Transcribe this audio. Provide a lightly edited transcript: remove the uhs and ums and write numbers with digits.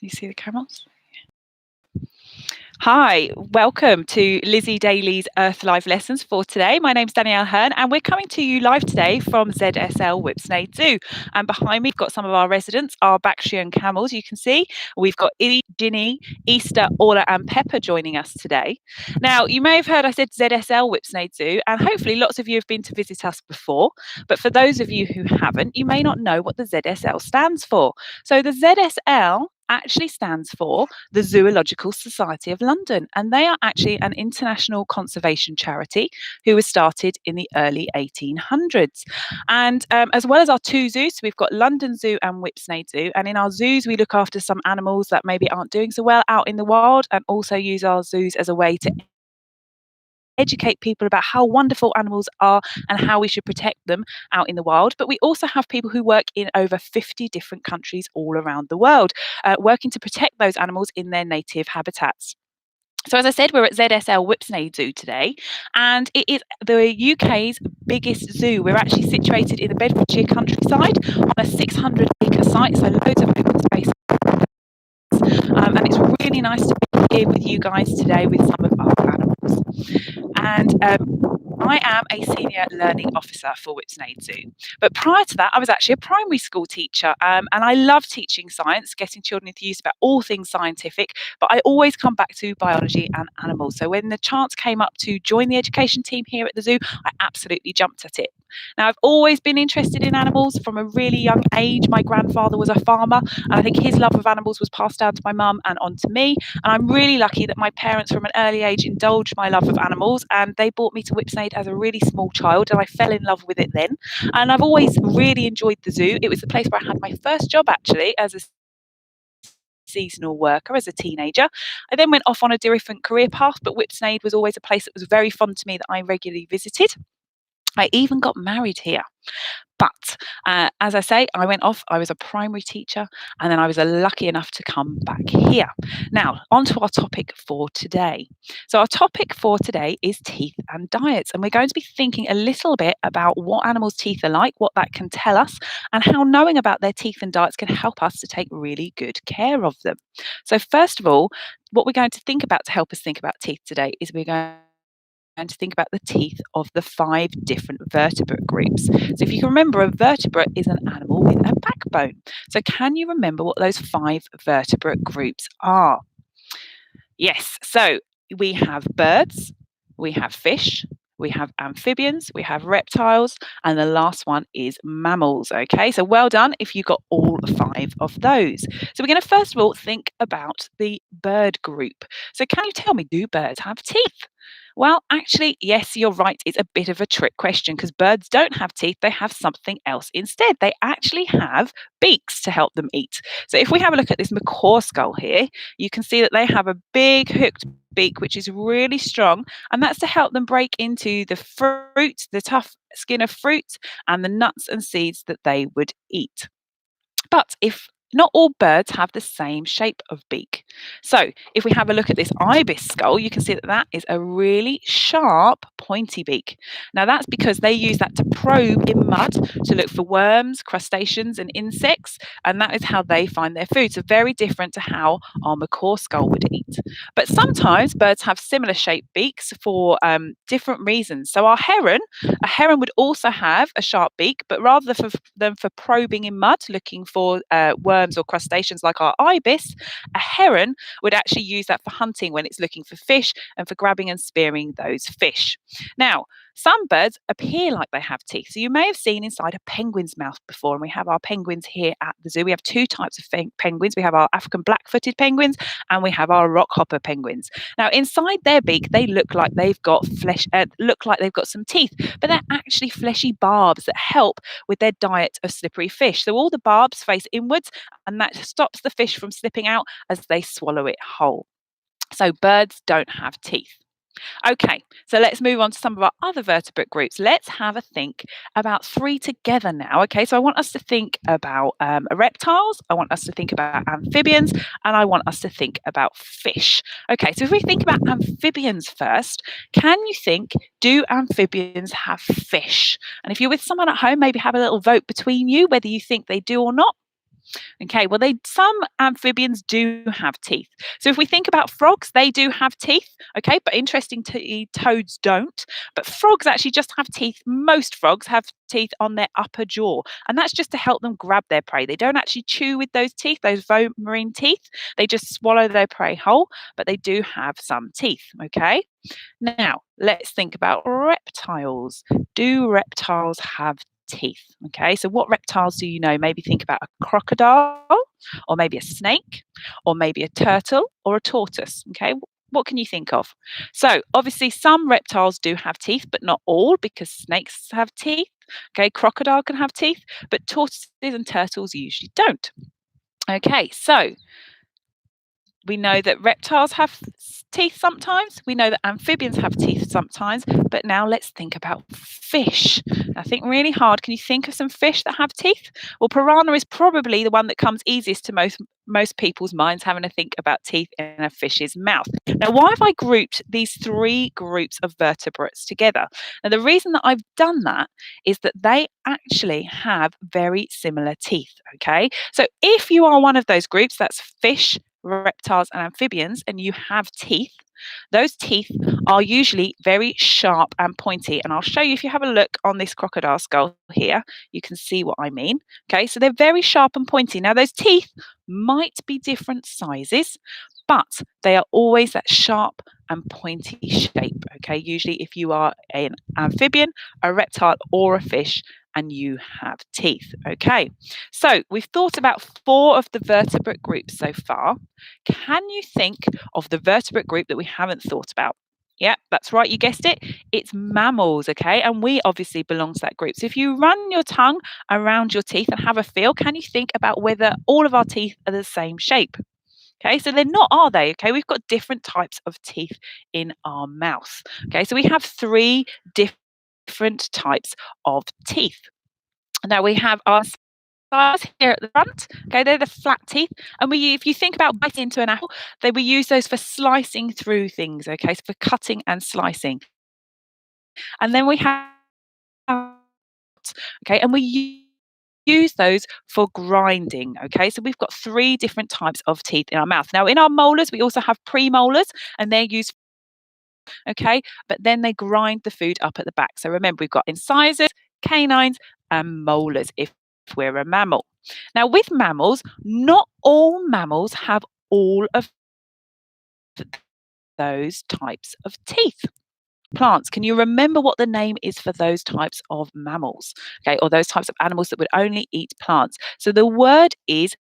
you see the camels? Hi, welcome to Lizzie Daly's Earth Live lessons for today. My name's Danielle Hearn and we're coming to you live today from ZSL Whipsnade Zoo. And behind me, we've got some of our residents, our Bactrian camels, you can see. We've got Illy, Ginny, Easter, Orla and Pepper joining us today. Now, you may have heard I said ZSL Whipsnade Zoo, and hopefully lots of you have been to visit us before. But for those of you who haven't, you may not know what the ZSL stands for. So the ZSL actually stands for the Zoological Society of London, and they are actually an international conservation charity who was started in the early 1800s. And as well as our two zoos, so we've got London Zoo and Whipsnade Zoo, and in our zoos we look after some animals that maybe aren't doing so well out in the wild, and also use our zoos as a way to educate people about how wonderful animals are and how we should protect them out in the wild. But we also have people who work in over 50 different countries all around the world, working to protect those animals in their native habitats. So as I said, we're at ZSL Whipsnade Zoo today, and it is the UK's biggest zoo. We're actually situated in the Bedfordshire countryside on a 600-acre site, so loads of open space. And it's really nice to be here with you guys today with some of our animals. And I am a senior learning officer for Whipsnade Zoo. But prior to that, I was actually a primary school teacher, and I love teaching science, getting children enthused about all things scientific, but I always come back to biology and animals. So when the chance came up to join the education team here at the zoo, I absolutely jumped at it. Now, I've always been interested in animals from a really young age. My grandfather was a farmer, and I think his love of animals was passed down to my mum and on to me. And I'm really lucky that my parents from an early age indulged my love of animals, and they brought me to Whipsnade as a really small child, and I fell in love with it then. And I've always really enjoyed the zoo. It was the place where I had my first job actually as a seasonal worker as a teenager. I then went off on a different career path, but Whipsnade was always a place that was very fond to me that I regularly visited. I even got married here. But as I say, I went off, I was a primary teacher, and then I was lucky enough to come back here. Now, on to our topic for today. So our topic for today is teeth and diets, and we're going to be thinking a little bit about what animals' teeth are like, what that can tell us, and how knowing about their teeth and diets can help us to take really good care of them. So first of all, what we're going to think about to help us think about teeth today is we're going to think about the teeth of the 5 different vertebrate groups. So if you can remember, a vertebrate is an animal with a backbone. So can you remember what those 5 vertebrate groups are? Yes, so we have birds, we have fish, we have amphibians, we have reptiles, and the last one is mammals. Okay, so well done if you got all 5 of those. So we're going to first of all think about the bird group. So can you tell me, do birds have teeth? Well, actually, yes, you're right. It's a bit of a trick question because birds don't have teeth. They have something else instead. They actually have beaks to help them eat. So if we have a look at this macaw skull here, you can see that they have a big hooked beak, which is really strong. And that's to help them break into the fruit, the tough skin of fruit, and the nuts and seeds that they would eat. But if not all birds have the same shape of beak. So if we have a look at this ibis skull, you can see that that is a really sharp, pointy beak. Now that's because they use that to probe in mud to look for worms, crustaceans and insects, and that is how they find their food. So very different to how our macaw skull would eat. But sometimes birds have similar shaped beaks for different reasons. So a heron would also have a sharp beak, but rather than for probing in mud, looking for worms or crustaceans like our ibis, a heron would actually use that for hunting when it's looking for fish and for grabbing and spearing those fish. Now, some birds appear like they have teeth. So you may have seen inside a penguin's mouth before, and we have our penguins here at the zoo. We have 2 types of penguins. We have our African black-footed penguins and we have our rockhopper penguins. Now, inside their beak, they look like they've got some teeth, but they're actually fleshy barbs that help with their diet of slippery fish. So all the barbs face inwards, and that stops the fish from slipping out as they swallow it whole. So birds don't have teeth. Okay, so let's move on to some of our other vertebrate groups. Let's have a think about 3 together now. Okay, so I want us to think about reptiles, I want us to think about amphibians, and I want us to think about fish. Okay, so if we think about amphibians first, can you think, do amphibians have fish? And if you're with someone at home, maybe have a little vote between you whether you think they do or not. Okay, well, some amphibians do have teeth. So if we think about frogs, they do have teeth, okay, but interestingly, toads don't. But frogs actually just have teeth. Most frogs have teeth on their upper jaw, and that's just to help them grab their prey. They don't actually chew with those teeth, those marine teeth. They just swallow their prey whole, but they do have some teeth, okay? Now, let's think about reptiles. Do reptiles have teeth? Okay, so what reptiles do you know? Maybe think about a crocodile, or maybe a snake, or maybe a turtle, or a tortoise. Okay, what can you think of? So, obviously, some reptiles do have teeth, but not all because snakes have teeth. Okay, crocodile can have teeth, but tortoises and turtles usually don't. Okay, so we know that reptiles have teeth sometimes. We know that amphibians have teeth sometimes. But now let's think about fish. Now think really hard. Can you think of some fish that have teeth? Well, piranha is probably the one that comes easiest to most people's minds, having to think about teeth in a fish's mouth. Now, why have I grouped these three groups of vertebrates together? Now, the reason that I've done that is that they actually have very similar teeth. Okay, so if you are one of those groups, that's fish, reptiles, and amphibians, and you have teeth, those teeth are usually very sharp and pointy. And I'll show you if you have a look on this crocodile skull here, you can see what I mean. Okay, so they're very sharp and pointy. Now, those teeth might be different sizes, but they are always that sharp and pointy shape. Okay, usually if you are an amphibian, a reptile, or a fish, and you have teeth. Okay, so we've thought about 4 of the vertebrate groups so far. Can you think of the vertebrate group that we haven't thought about? Yeah, that's right, you guessed it. It's mammals, okay? And we obviously belong to that group. So if you run your tongue around your teeth and have a feel, can you think about whether all of our teeth are the same shape? Okay, so they're not, are they? Okay, we've got different types of teeth in our mouth. Okay, so we have 3 different types of teeth. Now we have our sides here at the front. Okay, they're the flat teeth, and if you think about biting into an apple, we use those for slicing through things. Okay, so for cutting and slicing, and then we have okay, and we use those for grinding. Okay, so we've got 3 different types of teeth in our mouth. Now, in our molars, we also have premolars, and they're used. Okay, but then they grind the food up at the back. So remember, we've got incisors, canines, and molars if we're a mammal. Now, with mammals, not all mammals have all of those types of teeth. Plants, can you remember what the name is for those types of mammals? Okay, or those types of animals that would only eat plants. So the word is